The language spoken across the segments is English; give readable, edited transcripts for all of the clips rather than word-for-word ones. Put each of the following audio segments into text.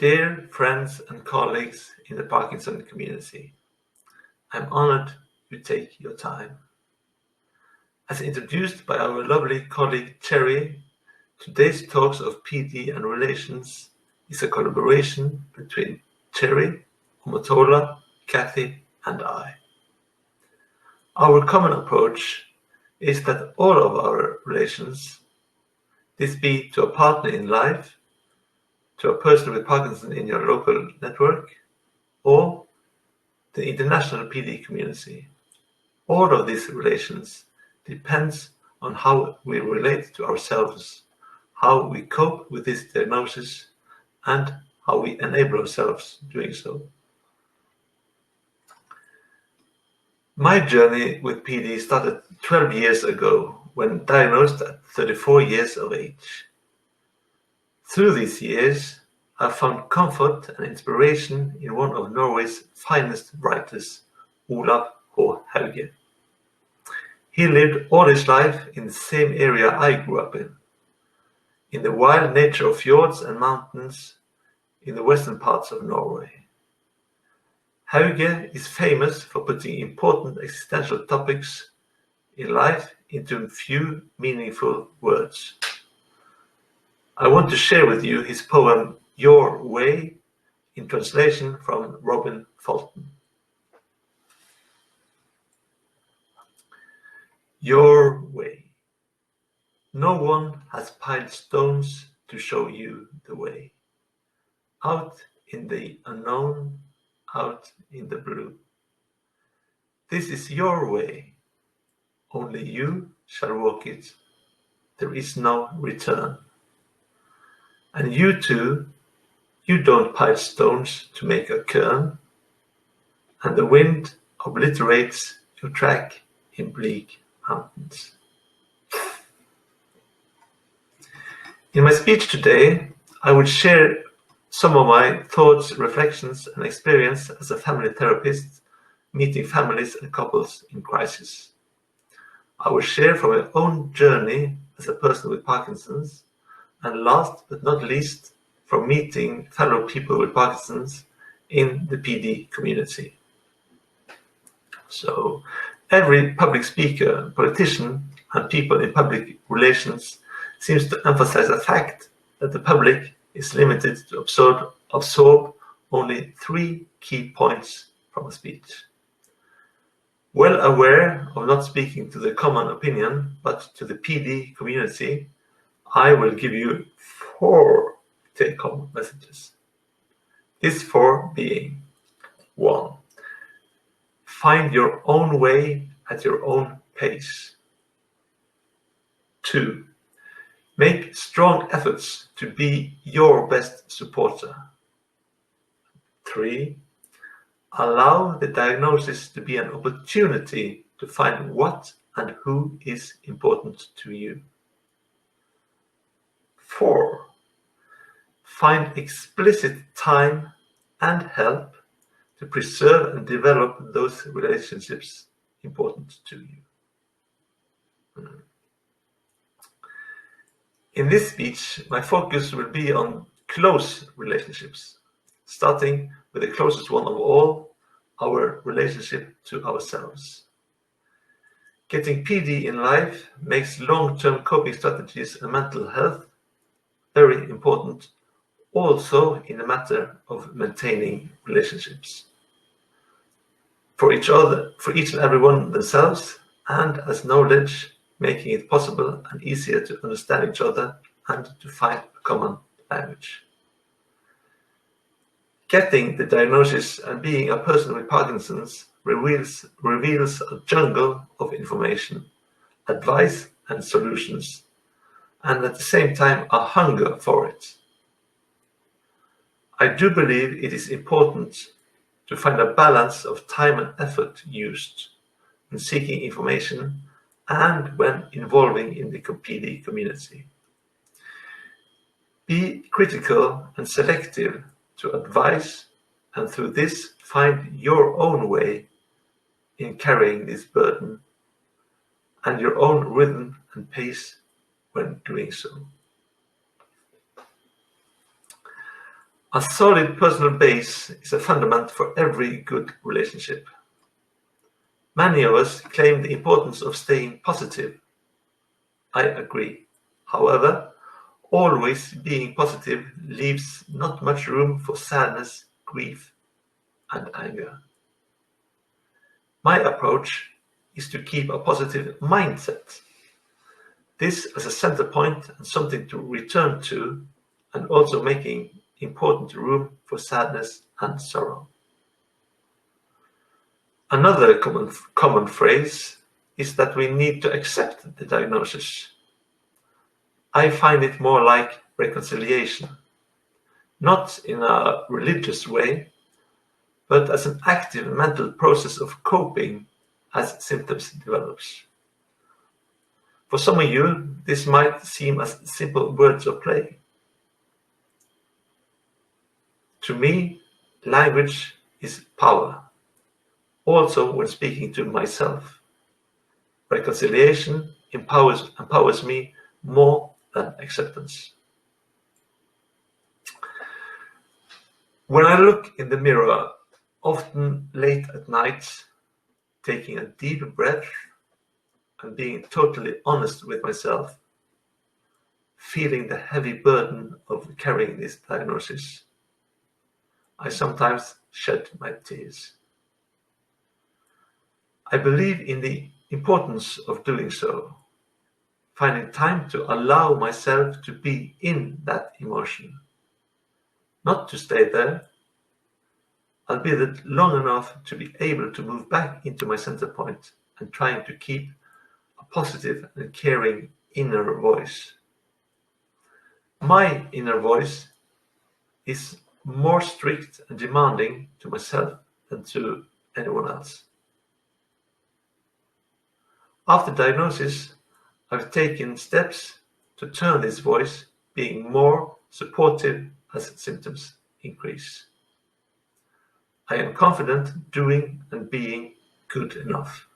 Dear friends and colleagues in the Parkinson community, I'm honored you take your time. As introduced by our lovely colleague Cherry, today's talks of PD and relations is a collaboration between Cherry, Omotola, Kathy, and I. Our common approach is that all of our relations, this be to a partner in life, to a person with Parkinson in your local network, or the international PD community. All of these relations depends on how we relate to ourselves, how we cope with this diagnosis, and how we enable ourselves doing so. My journey with PD started 12 years ago when diagnosed at 34 years of age. Through these years, I found comfort and inspiration in one of Norway's finest writers, Olav H. Hauge. He lived all his life in the same area I grew up in the wild nature of fjords and mountains in the western parts of Norway. Hauge is famous for putting important existential topics in life into few meaningful words. I want to share with you his poem Your Way, in translation from Robin Fulton. Your way. No one has piled stones to show you the way. Out in the unknown, out in the blue. This is your way. Only you shall walk it. There is no return. And you too, you don't pile stones to make a cairn, and the wind obliterates your track in bleak mountains. In my speech today, I will share some of my thoughts, reflections, and experience as a family therapist, meeting families and couples in crisis. I will share from my own journey as a person with Parkinson's, and last but not least, from meeting fellow people with Parkinson's in the PD community. So, every public speaker, politician, and people in public relations seems to emphasize the fact that the public is limited to absorb only 3 key points from a speech. Well aware of not speaking to the common opinion, but to the PD community, I will give you 4 take-home messages. These 4 being: 1. Find your own way at your own pace. 2. Make strong efforts to be your best supporter. 3. Allow the diagnosis to be an opportunity to find what and who is important to you. 4. Find explicit time and help to preserve and develop those relationships important to you. In this speech, my focus will be on close relationships, starting with the closest one of all, our relationship to ourselves. Getting PD in life makes long-term coping strategies and mental health very important, also in the matter of maintaining relationships. For each and everyone themselves, and as knowledge, making it possible and easier to understand each other and to find a common language. Getting the diagnosis and being a person with Parkinson's reveals a jungle of information, advice and solutions, and at the same time a hunger for it. I do believe it is important to find a balance of time and effort used in seeking information and when involving in the PD community. Be critical and selective to advise, and through this find your own way in carrying this burden and your own rhythm and pace when doing so. A solid personal base is a fundament for every good relationship. Many of us claim the importance of staying positive. I agree. However, always being positive leaves not much room for sadness, grief, and anger. My approach is to keep a positive mindset. This as a center point and something to return to, and also making important room for sadness and sorrow. Another common phrase is that we need to accept the diagnosis. I find it more like reconciliation, not in a religious way, but as an active mental process of coping as symptoms develops. For some of you, this might seem as simple words of play. To me, language is power, also when speaking to myself. Reconciliation empowers me more than acceptance. When I look in the mirror, often late at night, taking a deep breath and being totally honest with myself, feeling the heavy burden of carrying this diagnosis, I sometimes shed my tears. I believe in the importance of doing so, finding time to allow myself to be in that emotion, not to stay there, albeit long enough to be able to move back into my center point and trying to keep a positive and caring inner voice. My inner voice is more strict and demanding to myself than to anyone else. After diagnosis, I've taken steps to turn this voice being more supportive as symptoms increase. I am confident doing and being good enough.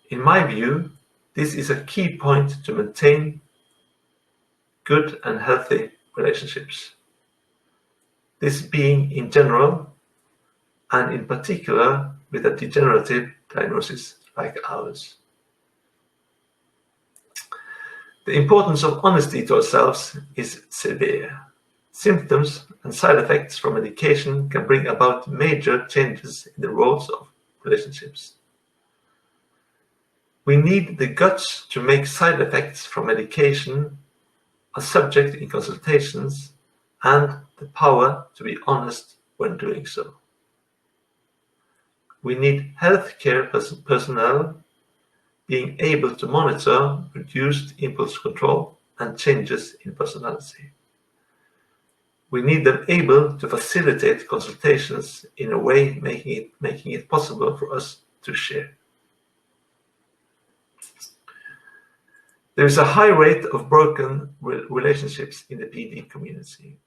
In my view, this is a key point to maintain good and healthy relationships. This being in general, and in particular with a degenerative diagnosis like ours. The importance of honesty to ourselves is severe. Symptoms and side effects from medication can bring about major changes in the roles of relationships. We need the guts to make side effects from medication a subject in consultations and the power to be honest when doing so. We need healthcare personnel being able to monitor reduced impulse control and changes in personality. We need them able to facilitate consultations in a way making it possible for us to share. There is a high rate of broken relationships in the PD community.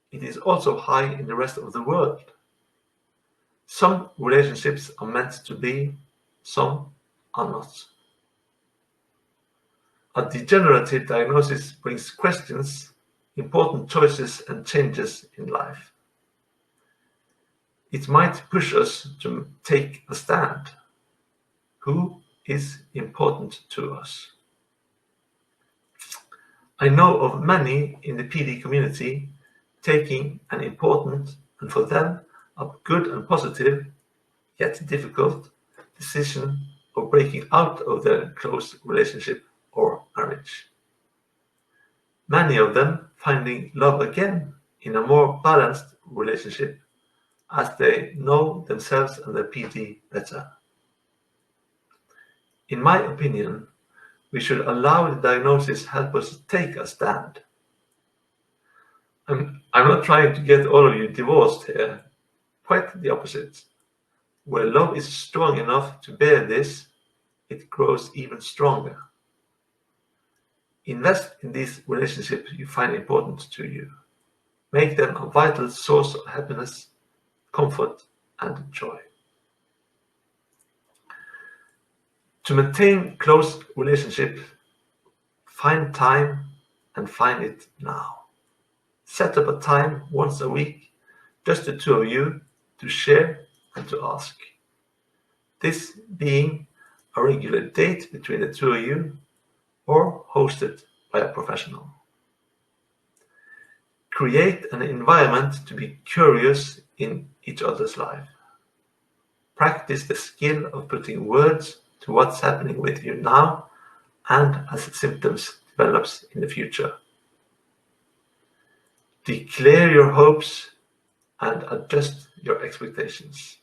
It is also high in the rest of the world. Some relationships are meant to be, some are not. A degenerative diagnosis brings questions, important choices and changes in life. It might push us to take a stand. Who is important to us? I know of many in the PD community taking an important and for them a good and positive, yet difficult, decision of breaking out of their close relationship or marriage. Many of them finding love again in a more balanced relationship as they know themselves and their PD better. In my opinion, we should allow the diagnosis help us take a stand. I'm not trying to get all of you divorced here, quite the opposite. Where love is strong enough to bear this, it grows even stronger. Invest in these relationships you find important to you. Make them a vital source of happiness, comfort, and joy. To maintain close relationships, find time and find it now. Set up a time once a week, just the two of you, to share and to ask. This being a regular date between the two of you, or hosted by a professional. Create an environment to be curious in each other's life. Practice the skill of putting words to what's happening with you now and as symptoms develops in the future. Declare your hopes and adjust your expectations.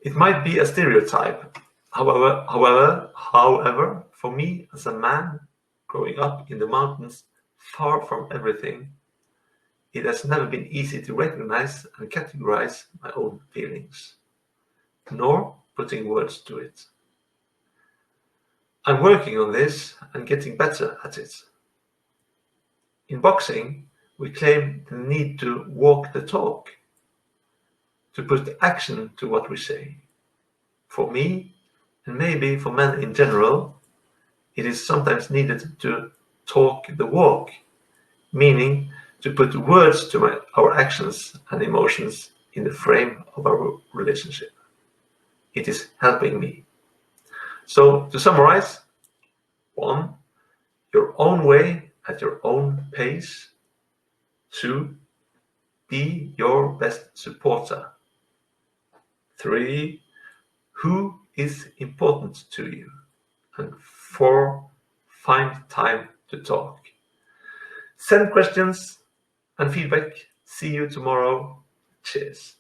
It might be a stereotype. However, for me as a man growing up in the mountains, far from everything, it has never been easy to recognize and categorize my own feelings, nor putting words to it. I'm working on this and getting better at it. In boxing, we claim the need to walk the talk, to put action to what we say. For me, and maybe for men in general, it is sometimes needed to talk the walk, meaning to put words to our actions and emotions in the frame of our relationship. It is helping me. So to summarize, 1. Your own way at your own pace. 2. Be your best supporter. 3. Who is important to you? And 4. Find time to talk. Send questions and feedback. See you tomorrow. Cheers.